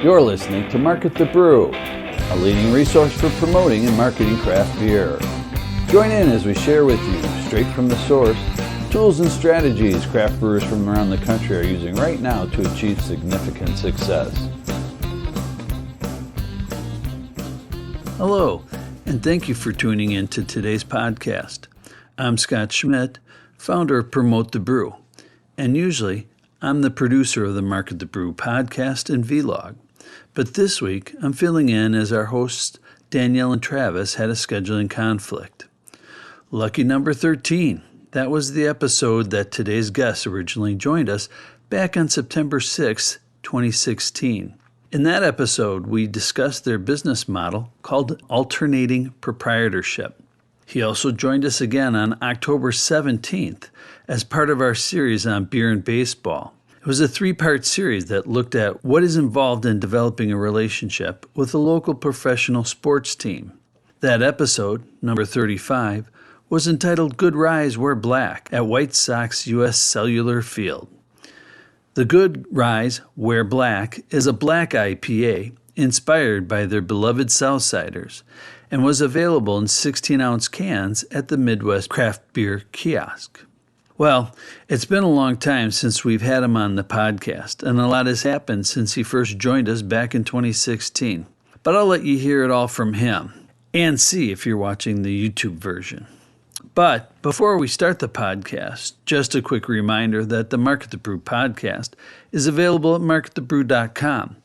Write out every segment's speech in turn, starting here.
You're listening to Market the Brew, a leading resource for promoting and marketing craft beer. Join in as we share with you, straight from the source, tools and strategies craft brewers from around the country are using right now to achieve significant success. Hello, and thank you for tuning in to today's podcast. I'm Scott Schmidt, founder of Promote the Brew, and usually I'm the producer of the Market the Brew podcast and vlog. But this week, I'm filling in as our hosts Danielle and Travis had a scheduling conflict. Lucky number 13. That was the episode that today's guests originally joined us back on September 6, 2016. In that episode, we discussed their business model called Alternating Proprietorship. He also joined us again on October 17th as part of our series on beer and baseball. It was a 3-part series that looked at what is involved in developing a relationship with a local professional sports team. That episode, number 35, was entitled Good Ryes Wear Black at White Sox U.S. Cellular Field. The Good Ryes Wear Black is a Black IPA inspired by their beloved Southsiders and was available in 16-ounce cans at the Midwest Craft Beer Kiosk. Well, it's been a long time since we've had him on the podcast, and a lot has happened since he first joined us back in 2016. But I'll let you hear it all from him, and see if you're watching the YouTube version. But before we start the podcast, just a quick reminder that the Market the Brew podcast is available at marketthebrew.com,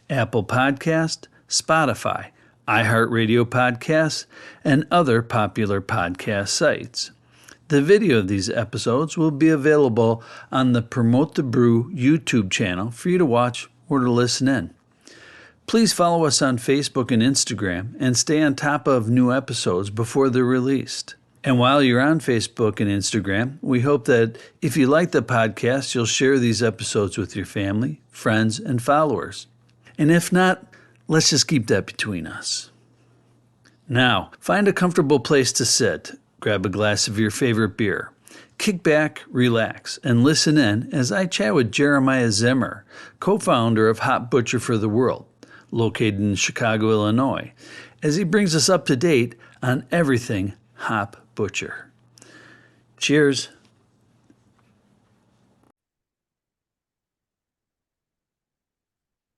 Apple Podcast, Spotify, iHeartRadio podcasts, and other popular podcast sites. The video of these episodes will be available on the Promote the Brew YouTube channel for you to watch or to listen in. Please follow us on Facebook and Instagram and stay on top of new episodes before they're released. And while you're on Facebook and Instagram, we hope that if you like the podcast, you'll share these episodes with your family, friends, and followers. And if not, let's just keep that between us. Now, find a comfortable place to sit, grab a glass of your favorite beer, kick back, relax, and listen in as I chat with Jeremiah Zimmer, co-founder of Hop Butcher for the World, located in Chicago, Illinois, as he brings us up to date on everything Hop Butcher. Cheers.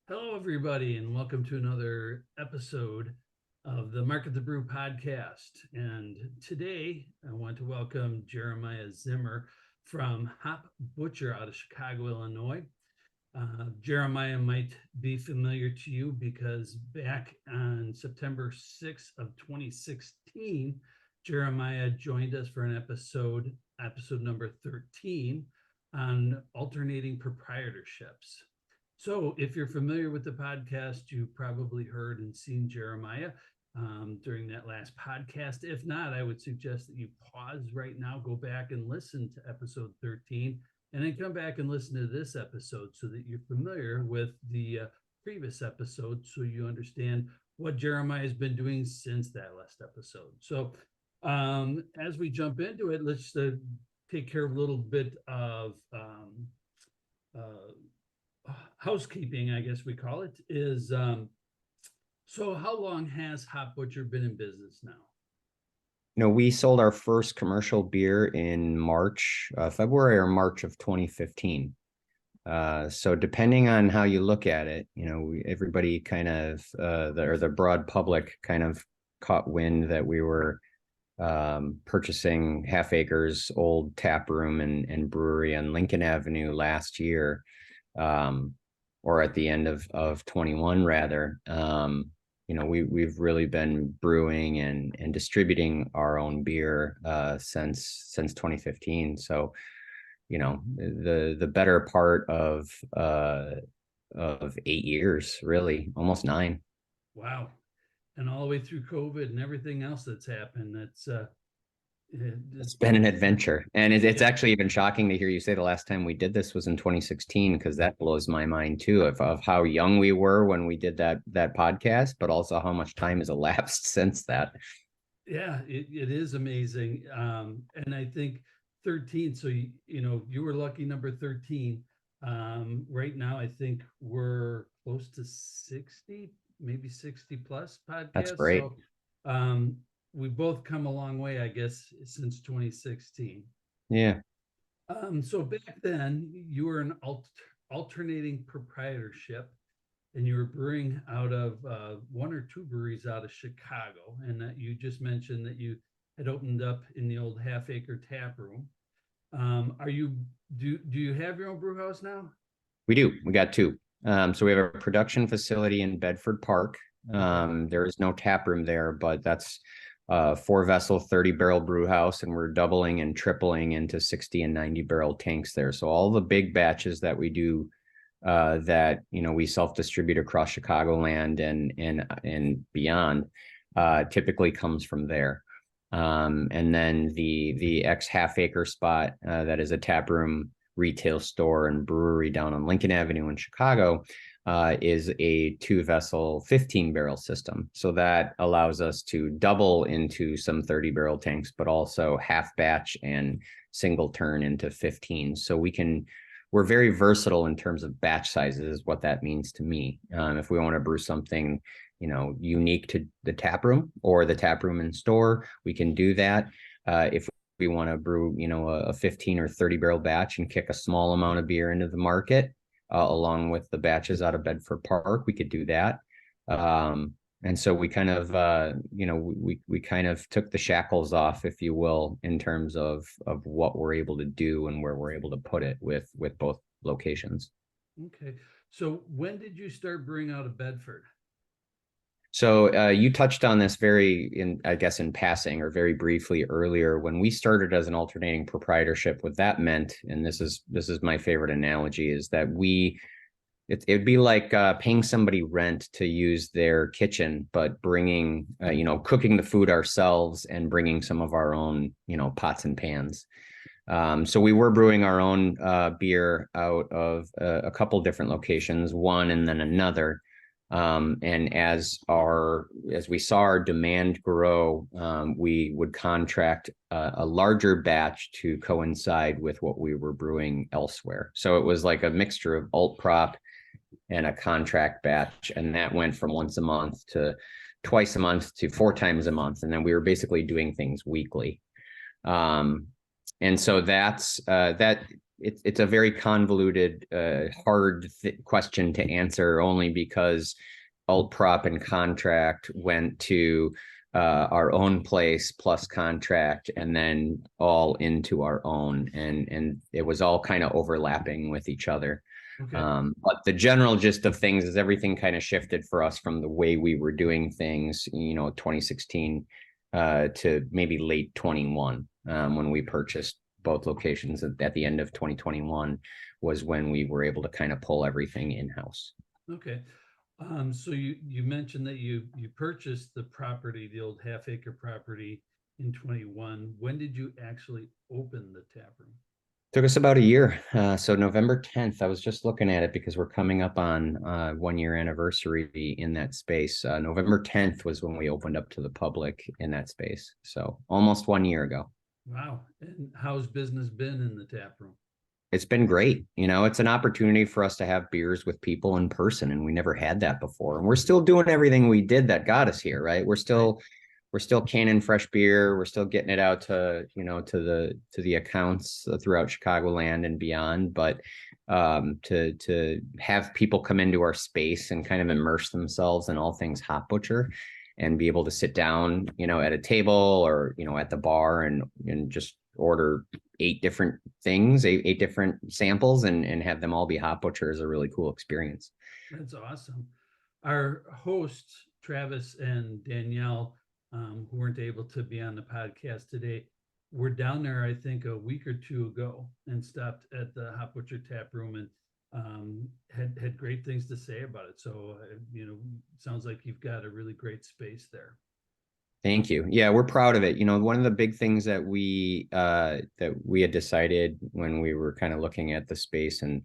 Hello, everybody, and welcome to another episode of the Market the Brew podcast. And today I want to welcome Jeremiah Zimmer from Hop Butcher out of Chicago, Illinois. Jeremiah might be familiar to you because back on September 6th of 2016, Jeremiah joined us for an episode number 13 on alternating proprietorships. So if you're familiar with the podcast, you've probably heard and seen Jeremiah during that last podcast. If not, I would suggest that you pause right now, go back and listen to episode 13, and then come back and listen to this episode so that you're familiar with the previous episode, so you understand what Jeremiah has been doing since that last episode. So as we jump into it, let's take care of a little bit of housekeeping, I guess we call it, is so how long has Hop Butcher been in business now? We sold our first commercial beer in February or March of 2015. So depending on how you look at it, everybody kind of, the broad public kind of caught wind that we were purchasing Half Acres old tap room and brewery on Lincoln Avenue last year, or at the end of 21 rather. We've really been brewing and distributing our own beer since 2015. So the better part of 8 years, really, almost 9. Wow. And all the way through COVID and everything else that's happened, it's been an adventure. And it's actually even shocking to hear you say the last time we did this was in 2016, because that blows my mind too, of how young we were when we did that podcast, but also how much time has elapsed since that. Yeah, it is amazing. And I think 13, so you were lucky number 13. Right now, I think we're close to 60, maybe 60 plus That's podcasts. great. So um, we've both come a long way, I guess, since 2016. Yeah. So back then, you were an alternating proprietorship, and you were brewing out of one or two breweries out of Chicago, and that you just mentioned that you had opened up in the old half acre tap room. Are you do you have your own brew house now? We do. We got two. So we have a production facility in Bedford Park. Okay. There is no tap room there, but that's a 4 vessel, 30 barrel brew house, and we're doubling and tripling into 60 and 90 barrel tanks there. So all the big batches that we do, that we self-distribute across Chicagoland and beyond, typically comes from there. And then the ex half acre spot, that is a tap room, retail store, and brewery down on Lincoln Avenue in Chicago, is a 2 vessel, 15 barrel system. So that allows us to double into some 30 barrel tanks, but also half batch and single turn into 15. So we're very versatile in terms of batch sizes, is what that means to me. If we want to brew something unique to the tap room or the tap room in store, we can do that. If we want to brew, a 15 or 30 barrel batch and kick a small amount of beer into the market, along with the batches out of Bedford Park, we could do that. And so we kind of, we kind of took the shackles off, if you will, in terms of what we're able to do and where we're able to put it with both locations. Okay. So when did you start brewing out of Bedford? So you touched on this I guess, in passing or very briefly earlier. When we started as an alternating proprietorship, what that meant, and this is my favorite analogy, is that it'd be like paying somebody rent to use their kitchen, but bringing, cooking the food ourselves and bringing some of our own, pots and pans. So we were brewing our own beer out of a couple different locations, one and then another. And as we saw our demand grow, we would contract a larger batch to coincide with what we were brewing elsewhere. So it was like a mixture of alt prop and a contract batch, and that went from once a month to twice a month to 4 times a month, and then we were basically doing things weekly. And so that's that. It's a very convoluted, hard question to answer, only because alt prop and contract went to our own place plus contract, and then all into our own, and it was all kind of overlapping with each other. Okay. But the general gist of things is everything kind of shifted for us from the way we were doing things, 2016 to maybe late 21, when we purchased both locations at the end of 2021, was when we were able to kind of pull everything in-house. Okay. So you mentioned that you purchased the property, the old half acre property, in 21. When did you actually open the tap room? Took us about a year. So November 10th, I was just looking at it because we're coming up on 1 year anniversary in that space. November 10th was when we opened up to the public in that space. So almost 1 year ago. Wow. And how's business been in the tap room? It's been great. It's an opportunity for us to have beers with people in person, and we never had that before. And we're still doing everything we did that got us here, right? We're still canning fresh beer. We're still getting it out to the accounts throughout Chicagoland and beyond. But to have people come into our space and kind of immerse themselves in all things Hop Butcher, and be able to sit down, at a table or, at the bar and just order 8 different things, eight different samples, and have them all be Hop Butcher, is a really cool experience. That's awesome. Our hosts, Travis and Danielle, who weren't able to be on the podcast today, were down there, I think, a week or two ago, and stopped at the Hop Butcher tap room, and had great things to say about it. So, sounds like you've got a really great space there. Thank you. Yeah, we're proud of it. One of the big things that we had decided when we were kind of looking at the space and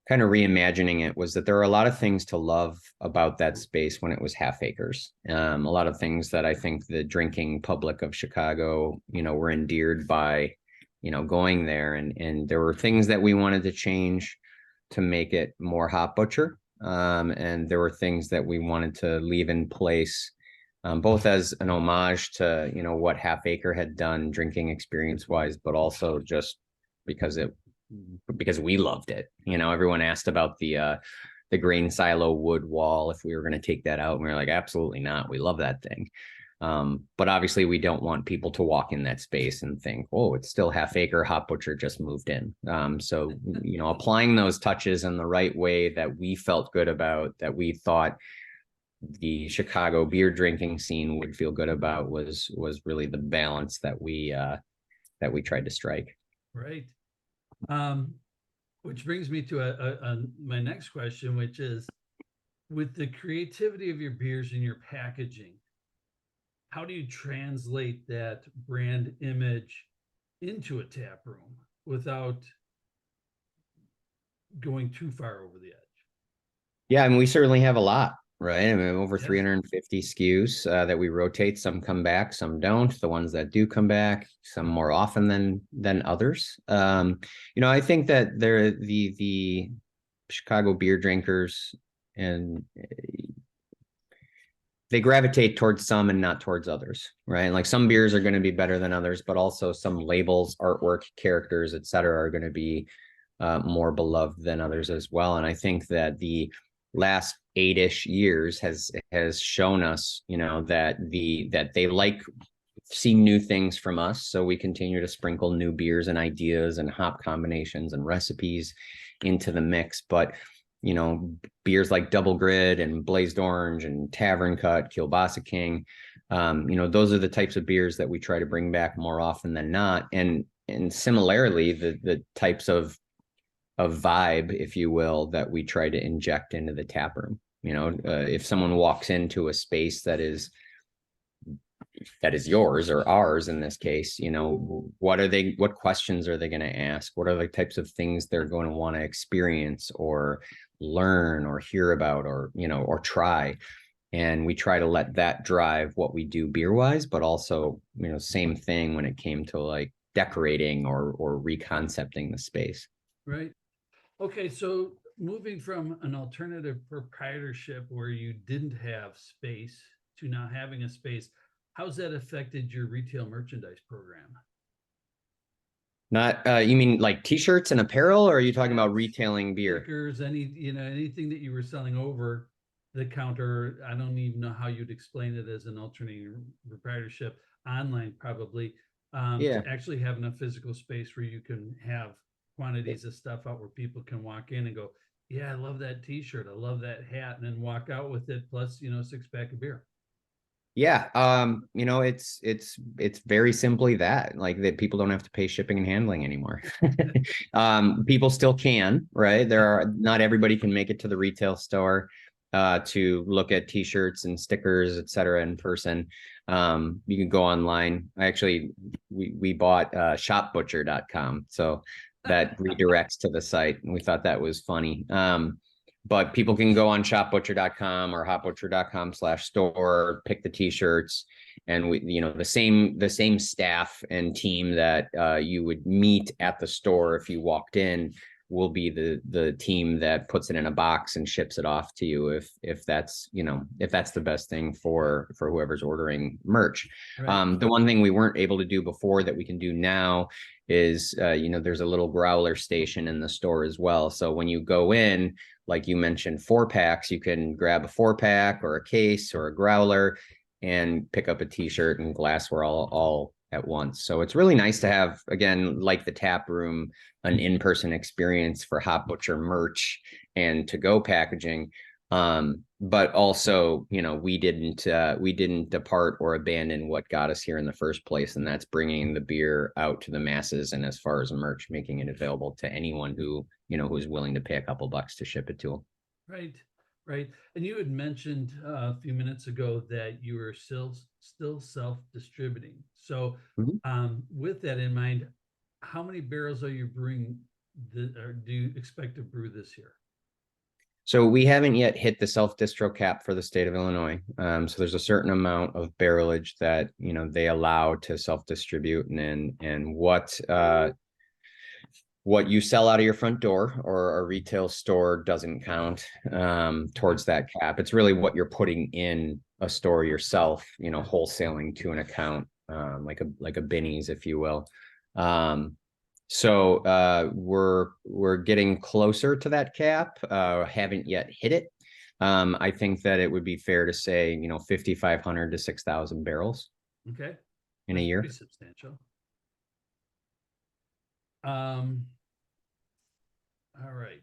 kind of reimagining it was that there are a lot of things to love about that space when it was half acres. A lot of things that I think the drinking public of Chicago, were endeared by, going there. And there were things that we wanted to change. to make it more hop butcher. And there were things that we wanted to leave in place, both as an homage to, what Half Acre had done drinking experience wise, but also just because we loved it. Everyone asked about the grain silo wood wall, if we were going to take that out. And we were like, absolutely not. We love that thing. But obviously we don't want people to walk in that space and think, oh, it's still Half Acre, hop butcher just moved in. So, applying those touches in the right way that we felt good about, that we thought the Chicago beer drinking scene would feel good about, was really the balance that we tried to strike. Right. Which brings me to my next question, which is, with the creativity of your beers and your packaging, how do you translate that brand image into a tap room without going too far over the edge? Yeah, I mean, we certainly have a lot, right? I mean, over 350 SKUs that we rotate. Some come back, some don't. The ones that do come back, some more often than others. I think that the Chicago beer drinkers, and they gravitate towards some and not towards others, right? Like some beers are going to be better than others, but also some labels, artwork, characters, et cetera, are going to be more beloved than others as well. And I think that the last 8-ish years has shown us, that they like seeing new things from us. So we continue to sprinkle new beers and ideas and hop combinations and recipes into the mix. But beers like Double Grid and Blazed Orange and Tavern Cut, Kielbasa King, those are the types of beers that we try to bring back more often than not. And similarly, the types of vibe, if you will, that we try to inject into the tap room. If someone walks into a space that is yours or ours in this case, what questions are they going to ask? What are the types of things they're going to want to experience or learn or hear about or try? And we try to let that drive what we do beer wise, but also, same thing when it came to like decorating or reconcepting the space. Right. Okay. So moving from an alternative proprietorship where you didn't have space to now having a space, how's that affected your retail merchandise program? Not, you mean like t-shirts and apparel, or are you talking about retailing beer? Stickers, anything that you were selling over the counter. I don't even know how you'd explain it as an alternating proprietorship, online probably, Yeah. to actually having a physical space where you can have quantities of stuff out where people can walk in and go, yeah, I love that t-shirt, I love that hat, and then walk out with it plus, 6-pack of beer. Yeah. It's very simply that, like, that people don't have to pay shipping and handling anymore. People still can, right? Not everybody can make it to the retail store to look at t-shirts and stickers, et cetera, in person. You can go online. We bought shopbutcher.com. So that redirects to the site. And we thought that was funny. But people can go on shopbutcher.com or hopbutcher.com/store, pick the t-shirts, and we, the same staff and team that you would meet at the store if you walked in will be the team that puts it in a box and ships it off to you if that's the best thing for whoever's ordering merch. Right. The one thing we weren't able to do before that we can do now is there's a little growler station in the store as well. So when you go in, like you mentioned, 4-packs, you can grab a 4-pack or a case or a growler and pick up a t-shirt and glassware all at once. So it's really nice to have, again, like the tap room, an in-person experience for Hop Butcher merch and to-go packaging. But also, we didn't depart or abandon what got us here in the first place, and that's bringing the beer out to the masses. And as far as merch, making it available to anyone who's willing to pay a couple bucks to ship it to them. Right, right. And you had mentioned a few minutes ago that you were still self-distributing. So, with that in mind, how many barrels are you brewing? Or do you expect to brew this year? So we haven't yet hit the self-distro cap for the state of Illinois. So there's a certain amount of barrelage that they allow to self-distribute, and what what you sell out of your front door or a retail store doesn't count towards that cap. It's really what you're putting in a store yourself, wholesaling to an account, like a Binny's, if you will. So we're getting closer to that cap. Haven't yet hit it. I think that it would be fair to say, 5,500 to 6,000 barrels. Okay. In a year. Pretty substantial. All right.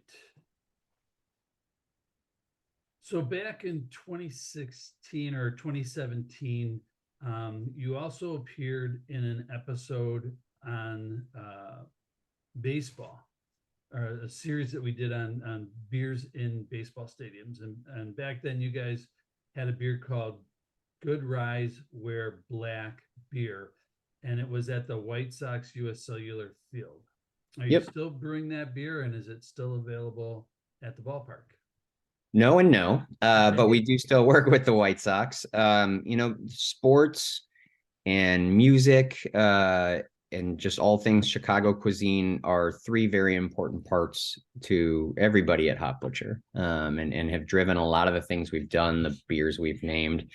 So back in 2016 or 2017, you also appeared in an episode on baseball, or a series that we did on beers in baseball stadiums. And back then you guys had a beer called Good Ryes Wear Black beer, and it was at the White Sox US Cellular Field. Are you still brewing that beer, and is it still available at the ballpark? No and no, but we do still work with the White Sox. Sports and music and just all things Chicago cuisine are three very important parts to everybody at Hop Butcher, and have driven a lot of the things we've done, the beers we've named.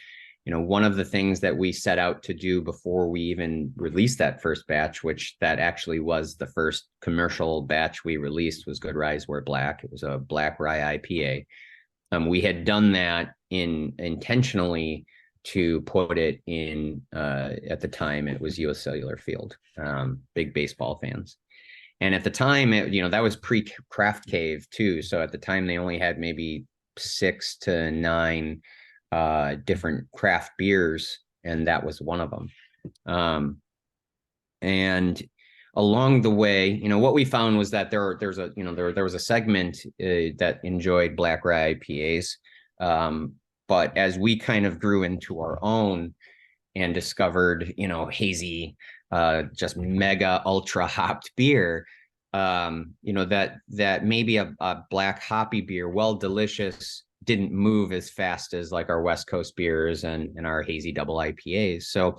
One of the things that we set out to do before we even released that first batch, which that actually was the first commercial batch we released, was Good Ryes Wear Black. It was a black rye IPA. We had done that intentionally to put it in, at the time, it was US Cellular Field, big baseball fans. And at the time, that was pre-Craft Cave too. So at the time, they only had maybe 6 to 9 different craft beers, and that was one of them. And along the way, what we found was that there was a segment that enjoyed black rye IPAs, but as we kind of grew into our own and discovered, hazy, just mega ultra hopped beer, that maybe a black hoppy beer, while delicious, didn't move as fast as like our West Coast beers and our hazy double IPAs. So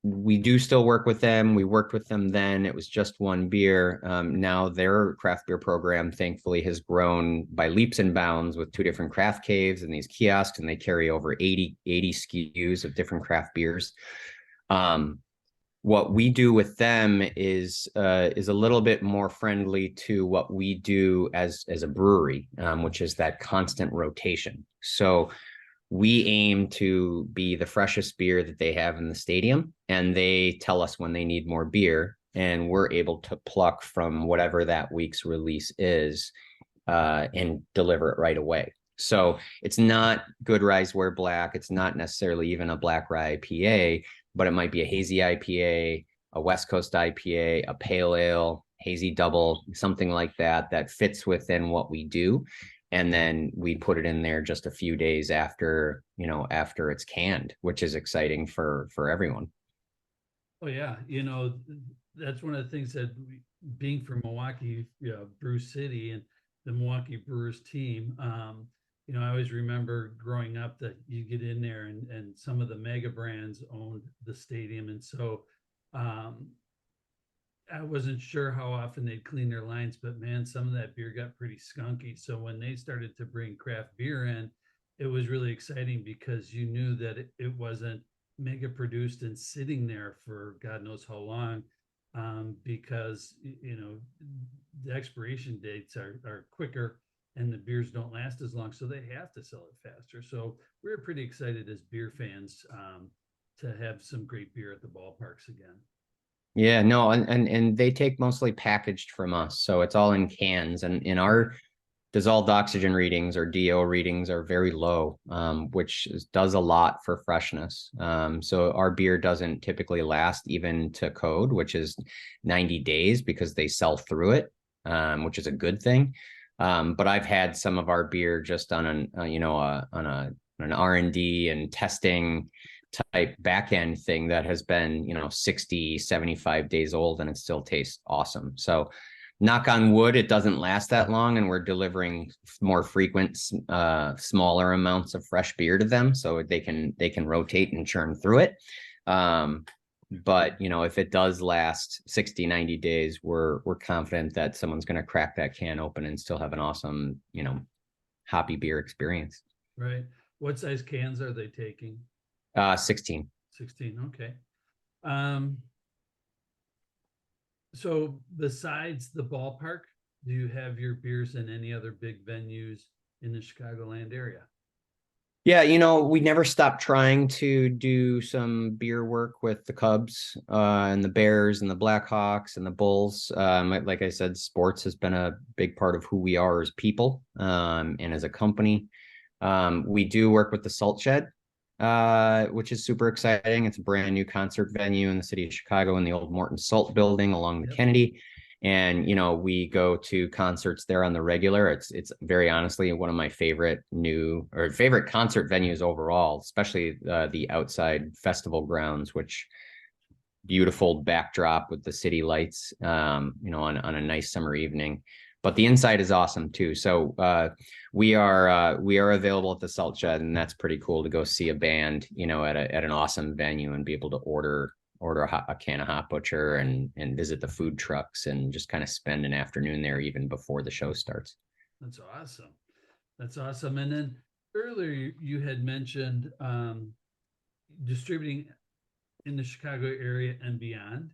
we do still work with them. We worked with them then. It was just one beer. Now their craft beer program, thankfully, has grown by leaps and bounds with 2 different craft caves and these kiosks, and they carry over 80 SKUs of different craft beers. What we do with them is a little bit more friendly to what we do as a brewery, which is that constant rotation. So we aim to be the freshest beer that they have in the stadium, and they tell us when they need more beer, and we're able to pluck from whatever that week's release is and deliver it right away. So it's not Good Ryes Wear Black. It's not necessarily even a black rye IPA, but it might be a hazy IPA, a West Coast IPA, a pale ale, hazy double, something like that fits within what we do. And then we put it in there just a few days after it's canned, which is exciting for everyone. Oh yeah. That's one of the things that being from Milwaukee, Brew City, and the Milwaukee Brewers team, I always remember growing up that you get in there and some of the mega brands owned the stadium. And so I wasn't sure how often they'd clean their lines, but man, some of that beer got pretty skunky. So when they started to bring craft beer in, it was really exciting because you knew that it wasn't mega produced and sitting there for God knows how long, because the expiration dates are quicker and the beers don't last as long, so they have to sell it faster. So we're pretty excited as beer fans to have some great beer at the ballparks again. Yeah, no, and they take mostly packaged from us, so it's all in cans, and in our dissolved oxygen readings or DO readings are very low, which does a lot for freshness. So our beer doesn't typically last even to code, which is 90 days, because they sell through it, which is a good thing. But I've had some of our beer just on an R&D and testing type back end thing that has been 60, 75 days old, and it still tastes awesome. So knock on wood, it doesn't last that long, and we're delivering more frequent, smaller amounts of fresh beer to them, so they can rotate and churn through it. But, if it does last 60, 90 days, we're confident that someone's going to crack that can open and still have an awesome, hoppy beer experience. Right. What size cans are they taking? 16. 16. Okay. Um, so besides the ballpark, do you have your beers in any other big venues in the Chicagoland area? Yeah, we never stopped trying to do some beer work with the Cubs and the Bears and the Blackhawks and the Bulls. Like I said, sports has been a big part of who we are as people and as a company. We do work with the Salt Shed, which is super exciting. It's a brand new concert venue in the city of Chicago in the old Morton Salt building along the Yep. Kennedy. And, we go to concerts there on the regular. It's very honestly one of my favorite concert venues overall, especially the outside festival grounds, which beautiful backdrop with the city lights, on a nice summer evening. But the inside is awesome too. So we are available at the Salt Shed, and that's pretty cool to go see a band, at an awesome venue and be able to order a can of Hot Butcher and visit the food trucks and just kind of spend an afternoon there even before the show starts. That's awesome. That's awesome. And then earlier you had mentioned distributing in the Chicago area and beyond.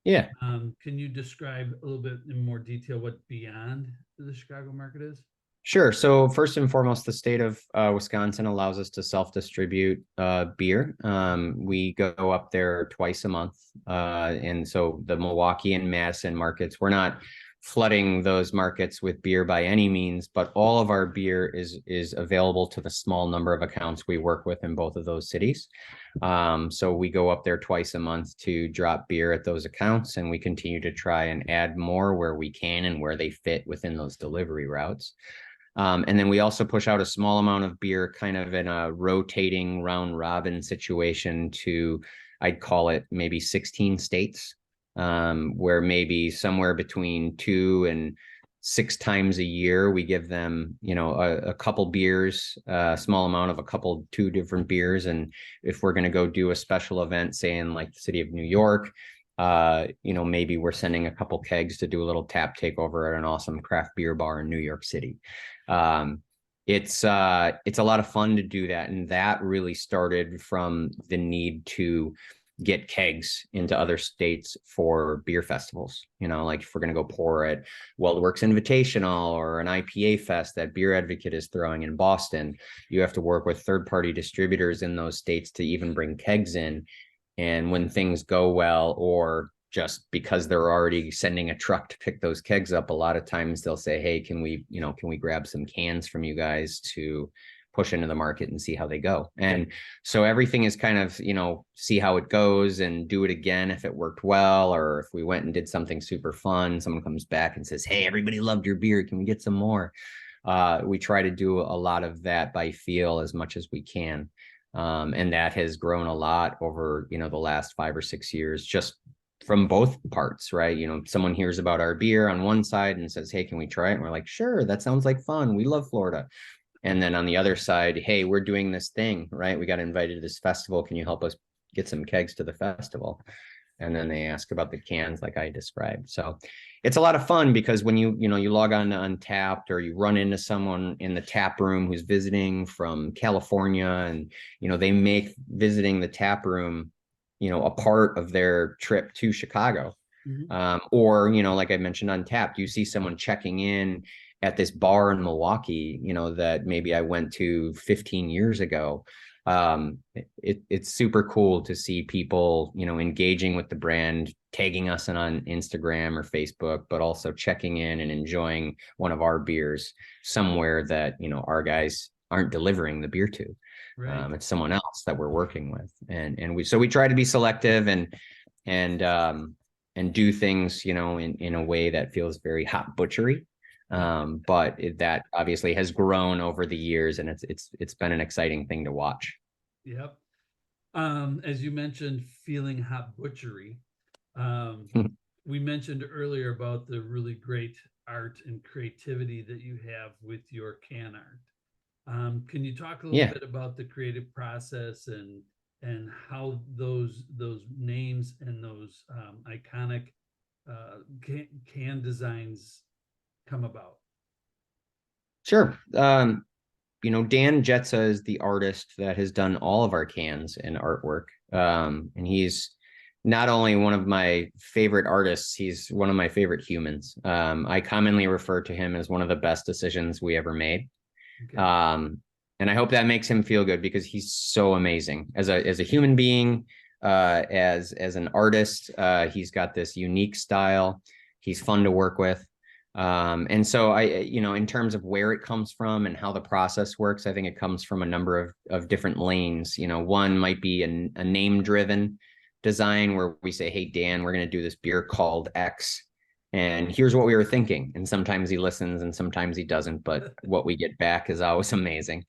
Yeah. Can you describe a little bit in more detail what beyond the Chicago market is? Sure. So first and foremost, the state of Wisconsin allows us to self-distribute beer. We go up there twice a month. And so the Milwaukee and Madison markets, we're not flooding those markets with beer by any means, but all of our beer is available to the small number of accounts we work with in both of those cities. So we go up there twice a month to drop beer at those accounts, and we continue to try and add more where we can and where they fit within those delivery routes. And then we also push out a small amount of beer kind of in a rotating round robin situation to, I'd call it maybe 16 states, where maybe somewhere between 2 and 6 times a year, we give them, a couple beers, a small amount of 2 different beers. And if we're going to go do a special event, say in like the city of New York, maybe we're sending a couple kegs to do a little tap takeover at an awesome craft beer bar in New York City. It's a lot of fun to do that. And that really started from the need to get kegs into other states for beer festivals. Like if we're going to go pour at WeldWorks Invitational or an IPA fest that Beer Advocate is throwing in Boston, you have to work with third-party distributors in those states to even bring kegs in. And when things go well, or just because they're already sending a truck to pick those kegs up, a lot of times they'll say, hey, can we grab some cans from you guys to push into the market and see how they go? And so everything is kind of, see how it goes and do it again if it worked well, or if we went and did something super fun, someone comes back and says, hey, everybody loved your beer, can we get some more? We try to do a lot of that by feel as much as we can. And that has grown a lot over, the last 5 or 6 years, just from both parts, right? Someone hears about our beer on one side and says, hey, can we try it? And we're like, sure, that sounds like fun. We love Florida. And then on the other side, hey, we're doing this thing, right? We got invited to this festival. Can you help us get some kegs to the festival? And then they ask about the cans like I described. So it's a lot of fun because when you log on to Untapped, or you run into someone in the tap room who's visiting from California, and they make visiting the tap room a part of their trip to Chicago. Mm-hmm. Or like I mentioned, Untapped, you see someone checking in at this bar in Milwaukee that maybe I went to 15 years ago. It's super cool to see people engaging with the brand, tagging us on Instagram or Facebook, but also checking in and enjoying one of our beers somewhere that our guys aren't delivering the beer to. Right. It's someone else that we're working with, and we try to be selective and do things in a way that feels very hot butchery. But that obviously has grown over the years, and it's been an exciting thing to watch. Yep. As you mentioned, feeling hot butchery. We mentioned earlier about the really great art and creativity that you have with your can art. Can you talk a little bit about the creative process and and how those names and those iconic can designs come about? Sure. Dan Jetza is the artist that has done all of our cans and artwork. And he's not only one of my favorite artists, he's one of my favorite humans. I commonly refer to him as one of the best decisions we ever made. Okay. And I hope that makes him feel good because he's so amazing as a human being, as an artist. He's got this unique style. He's fun to work with. And so in terms of where it comes from and how the process works, I think it comes from a number of different lanes. One might be a name driven design where we say, hey, Dan, we're going to do this beer called X. And here's what we were thinking. And sometimes he listens and sometimes he doesn't, but what we get back is always amazing.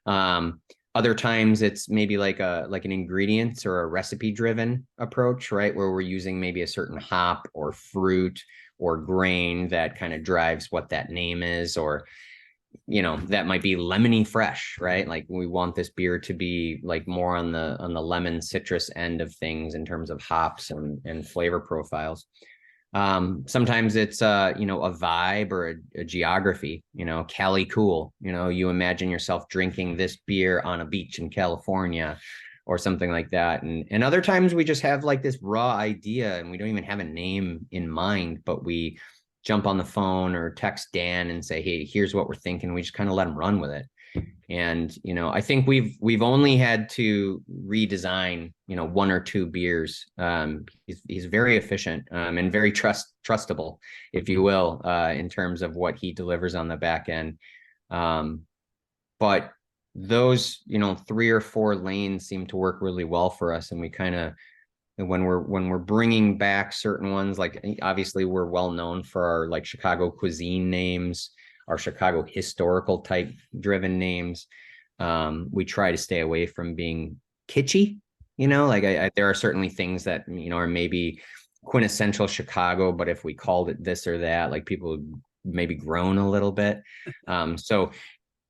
Other times it's maybe like an ingredients or a recipe driven approach, right? Where we're using maybe a certain hop or fruit or grain that kind of drives what that name is, or, that might be lemony fresh, right? Like we want this beer to be like more on the lemon citrus end of things in terms of hops and flavor profiles. Sometimes it's a vibe or a geography, Cali cool, you imagine yourself drinking this beer on a beach in California or something like that. And other times we just have like this raw idea and we don't even have a name in mind, but we jump on the phone or text Dan and say, hey, here's what we're thinking. We just kind of let him run with it. And, I think we've only had to redesign, one or two beers. He's very efficient, and very trustable, if you will, in terms of what he delivers on the back end. But those, 3 or 4 lanes seem to work really well for us. And we kind of, when we're bringing back certain ones, like obviously we're well known for our like Chicago cuisine names, our Chicago historical type driven names. We try to stay away from being kitschy, like there are certainly things that, are maybe quintessential Chicago, but if we called it this or that, like people would maybe groan a little bit. So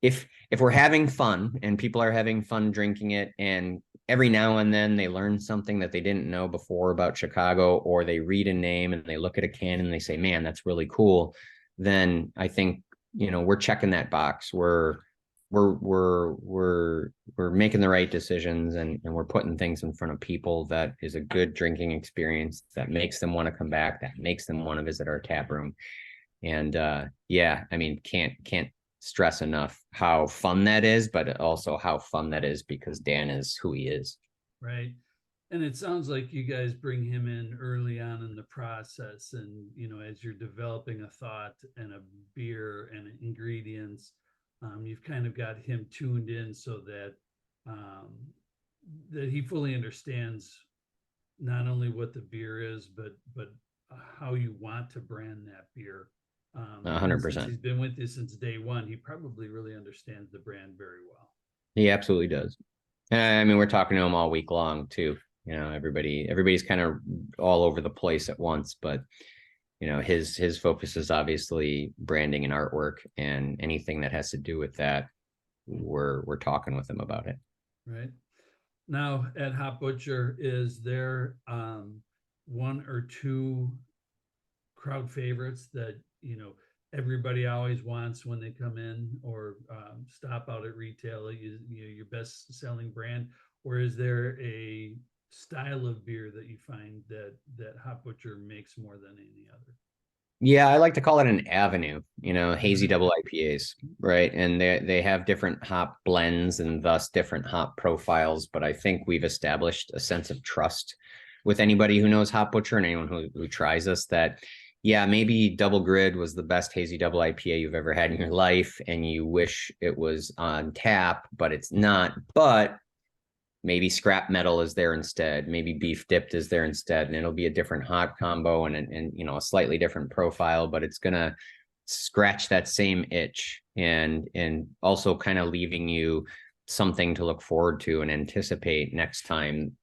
if we're having fun and people are having fun drinking it, and every now and then they learn something that they didn't know before about Chicago, or they read a name and they look at a can and they say, man, that's really cool, then I think, we're checking that box. We're making the right decisions, and we're putting things in front of people that is a good drinking experience that makes them want to come back, that makes them want to visit our tap room. And yeah, I mean, can't stress enough how fun that is, but also how fun that is because Dan is who he is. Right. And it sounds like you guys bring him in early on in the process. And, as you're developing a thought and a beer and ingredients, you've kind of got him tuned in so that that he fully understands not only what the beer is, but how you want to brand that beer. 100%. Since he's been with you since day one, he probably really understands the brand very well. He absolutely does. I mean, we're talking to him all week long too. Everybody's kind of all over the place at once, but his focus is obviously branding and artwork, and anything that has to do with that, we're talking with him about it. Right. Now at Hop Butcher, is there one or two crowd favorites that everybody always wants when they come in, or stop out at retail, your best selling brand? Or is there a style of beer that you find that Hop Butcher makes more than any other? Yeah, I like to call it an avenue, hazy double IPAs, right? And they have different hop blends and thus different hop profiles. But I think we've established a sense of trust with anybody who knows Hop Butcher and anyone who tries us that, yeah, maybe Double Grid was the best hazy double IPA you've ever had in your life, and you wish it was on tap, but it's not. But maybe scrap metal is there instead. Maybe beef dipped is there instead, and it'll be a different hot combo and a slightly different profile, but it's gonna scratch that same itch and also kind of leaving you something to look forward to and anticipate next time,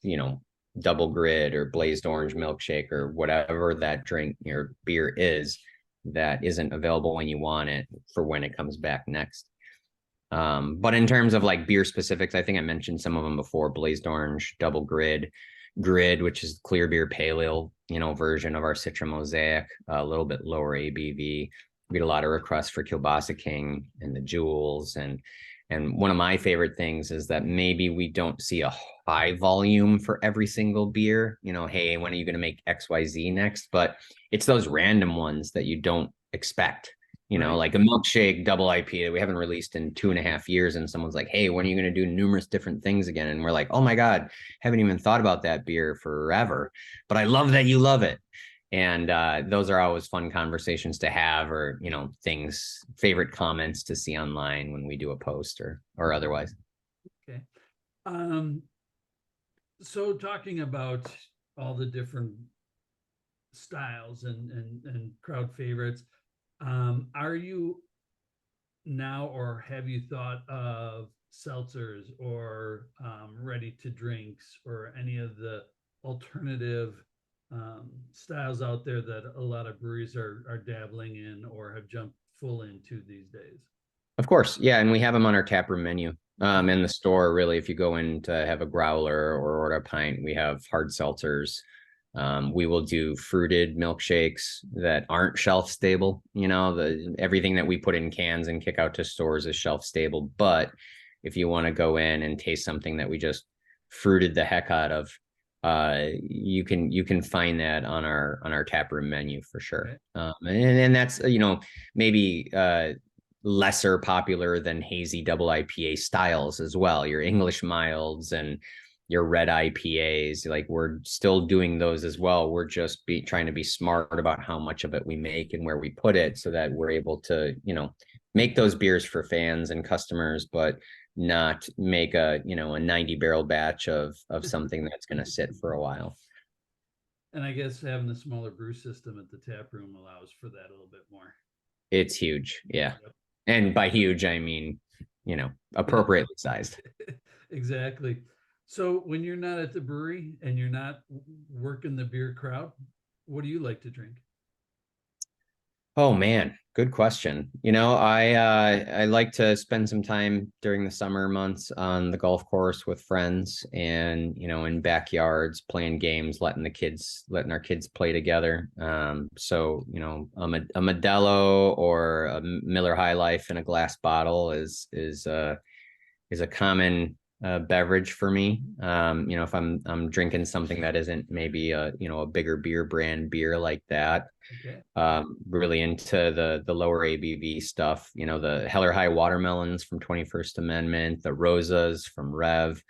Double Grid or Blazed Orange Milkshake or whatever that drink or beer is that isn't available when you want it for when it comes back next. But in terms of like beer specifics, I think I mentioned some of them before: Blazed Orange, Double Grid, which is clear beer pale ale, version of our Citra Mosaic, a little bit lower ABV. We get a lot of requests for Kielbasa King and the Jewels, and one of my favorite things is that maybe we don't see a high volume for every single beer. Hey, when are you going to make XYZ next? But it's those random ones that you don't expect. Right. Like a milkshake double IPA we haven't released in 2.5 years, and someone's like, hey, when are you going to do numerous different things again? And we're like, oh my God, haven't even thought about that beer forever, but I love that you love it. And those are always fun conversations to have, or favorite comments to see online when we do a post or otherwise. Okay. So talking about all the different styles and crowd favorites, are you now, or have you thought of seltzers or ready to drinks or any of the alternative styles out there that a lot of breweries are dabbling in or have jumped full into these days? Of course, yeah, and we have them on our taproom menu. In the store, really, if you go in to have a growler or order a pint, we have hard seltzers. We will do fruited milkshakes that aren't shelf stable. Everything that we put in cans and kick out to stores is shelf stable. But if you want to go in and taste something that we just fruited the heck out of, you can find that on our taproom menu for sure. Okay. And that's maybe lesser popular than hazy double IPA styles as well. Your English milds and your red IPAs, like we're still doing those as well. We're just trying to be smart about how much of it we make and where we put it, so that we're able to, make those beers for fans and customers, but not make a 90 barrel batch of something that's going to sit for a while. And I guess having the smaller brew system at the tap room allows for that a little bit more. It's huge. Yeah. Yep. And by huge, I mean, appropriately sized. Exactly. So when you're not at the brewery and you're not working the beer crowd, what do you like to drink? Oh man, good question. I like to spend some time during the summer months on the golf course with friends, and in backyards playing games, letting our kids play together. So a Modelo or a Miller High Life in a glass bottle is a common beverage for me. If I'm drinking something that isn't maybe a bigger beer brand beer like that. Okay. Really into the lower ABV stuff, the Heller High watermelons from 21st Amendment, the Rosas from Rev.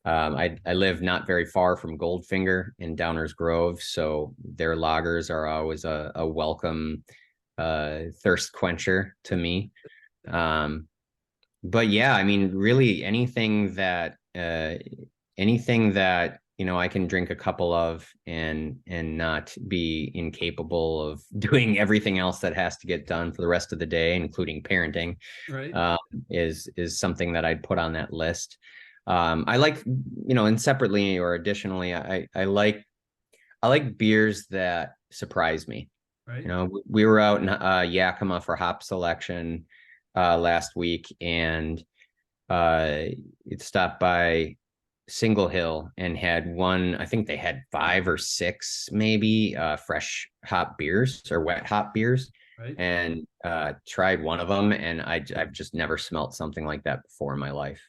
I live not very far from Goldfinger in Downers Grove, so their lagers are always a welcome thirst quencher to me. But yeah, I mean, really anything that I can drink a couple of and not be incapable of doing everything else that has to get done for the rest of the day, including parenting, right, is something that I'd put on that list. I like, and separately or additionally, I like beers that surprise me. Right. We were out in Yakima for hop selection last week, and it stopped by Single Hill and had one. I think they had 5 or 6 maybe fresh hop beers or wet hop beers, right, and tried one of them, and I've just never smelt something like that before in my life.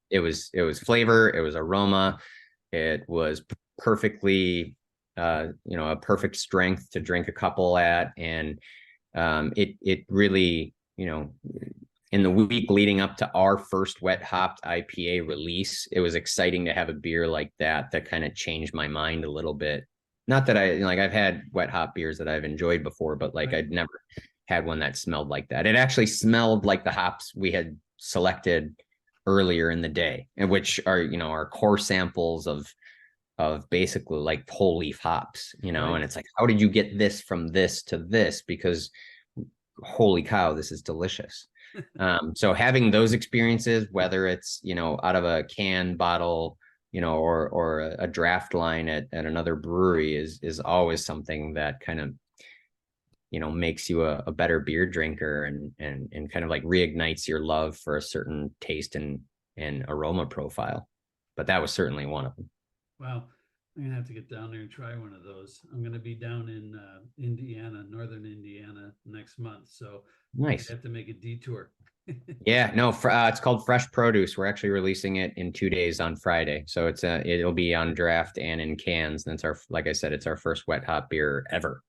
It was flavor, it was aroma, it was perfectly a perfect strength to drink a couple at, and it really, in the week leading up to our first wet hopped IPA release, it was exciting to have a beer like that kind of changed my mind a little bit. Not that I've had wet hop beers that I've enjoyed before, but right, I'd never had one that smelled like that. It actually smelled like the hops we had selected earlier in the day, and which are, our core samples of basically like whole leaf hops, right, and it's like, how did you get this from this to this? Because holy cow, this is delicious. So having those experiences, whether it's, out of a can, bottle, or a draft line at another brewery is always something that kind of, makes you a better beer drinker and kind of like reignites your love for a certain taste and aroma profile. But that was certainly one of them. Wow. I'm gonna have to get down there and try one of those. I'm gonna be down in Indiana, northern Indiana next month, so Nice. I have to make a detour. Yeah, no, it's called Fresh Produce. We're actually releasing it in 2 days on Friday, so it'll be on draft and in cans. And like I said, it's our first wet hop beer ever.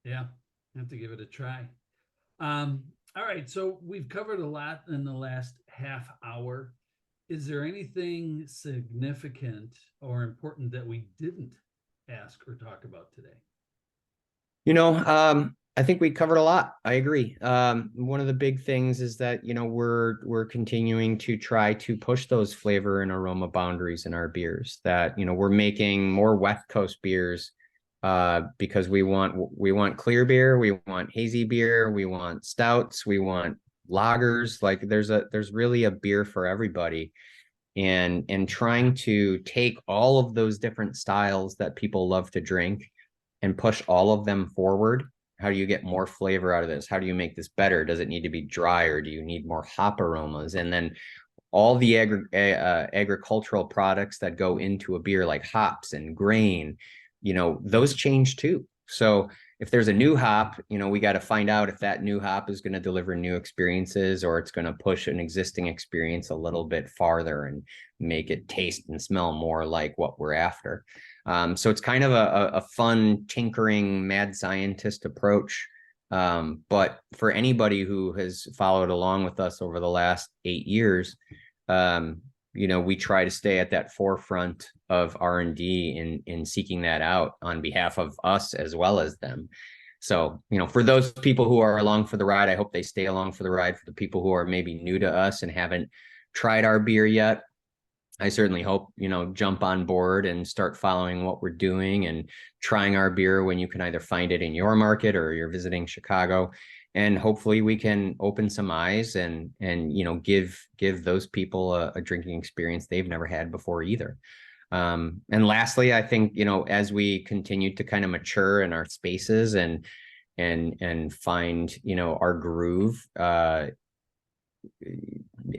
Yeah, I have to give it a try. All right, so we've covered a lot in the last half hour. Is there anything significant or important that we didn't ask or talk about today? I think we covered a lot. I agree. One of the big things is that, we're continuing to try to push those flavor and aroma boundaries in our beers, that, we're making more West Coast beers because we want clear beer, we want hazy beer, we want stouts, we want lagers. Like there's really a beer for everybody. And trying to take all of those different styles that people love to drink and push all of them forward. How do you get more flavor out of this? How do you make this better? Does it need to be drier? Do you need more hop aromas? And then all the agricultural products that go into a beer, like hops and grain, those change too. So if there's a new hop, we got to find out if that new hop is going to deliver new experiences, or it's going to push an existing experience a little bit farther and make it taste and smell more like what we're after. So it's kind of a fun, tinkering, mad scientist approach. But for anybody who has followed along with us over the last 8 years, we try to stay at that forefront of R&D in seeking that out on behalf of us as well as them. So, for those people who are along for the ride, I hope they stay along for the ride. For the people who are maybe new to us and haven't tried our beer yet, I certainly hope, jump on board and start following what we're doing and trying our beer when you can either find it in your market or you're visiting Chicago. And hopefully we can open some eyes and give those people a drinking experience they've never had before either. And lastly, I think, as we continue to kind of mature in our spaces and find, our groove,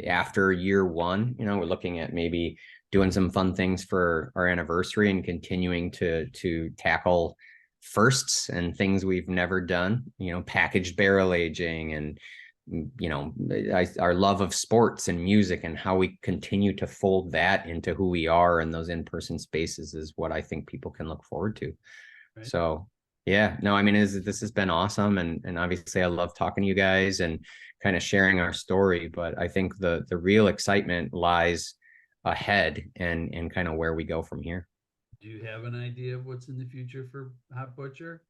after year one, we're looking at maybe doing some fun things for our anniversary and continuing to tackle firsts and things we've never done, packaged barrel aging and, our love of sports and music and how we continue to fold that into who we are in those in-person spaces is what I think people can look forward to. Right. So yeah, no, I mean, this has been awesome. And obviously I love talking to you guys and kind of sharing our story, but I think the real excitement lies ahead and kind of where we go from here. Do you have an idea of what's in the future for Hop Butcher?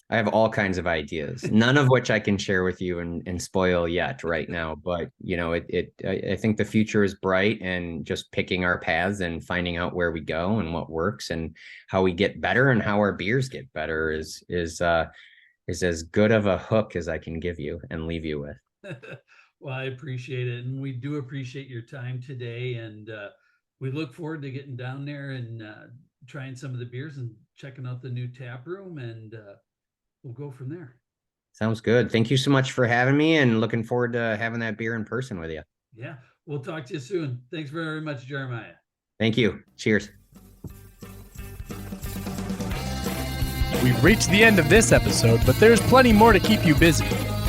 I have all kinds of ideas, none of which I can share with you and spoil yet right now. But, I think the future is bright, and just picking our paths and finding out where we go and what works and how we get better and how our beers get better is as good of a hook as I can give you and leave you with. Well, I appreciate it. And we do appreciate your time today. And we look forward to getting down there and trying some of the beers and checking out the new tap room, and we'll go from there. Sounds good. Thank you so much for having me, and looking forward to having that beer in person with you. Yeah, we'll talk to you soon. Thanks very much, Jeremiah. Thank you. Cheers. We've reached the end of this episode, but there's plenty more to keep you busy.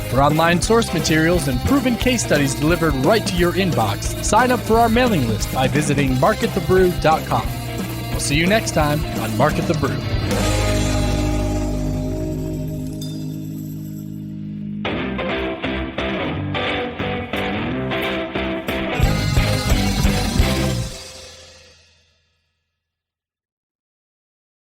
For online source materials and proven case studies delivered right to your inbox, sign up for our mailing list by visiting marketthebrew.com. We'll see you next time on Market the Brew.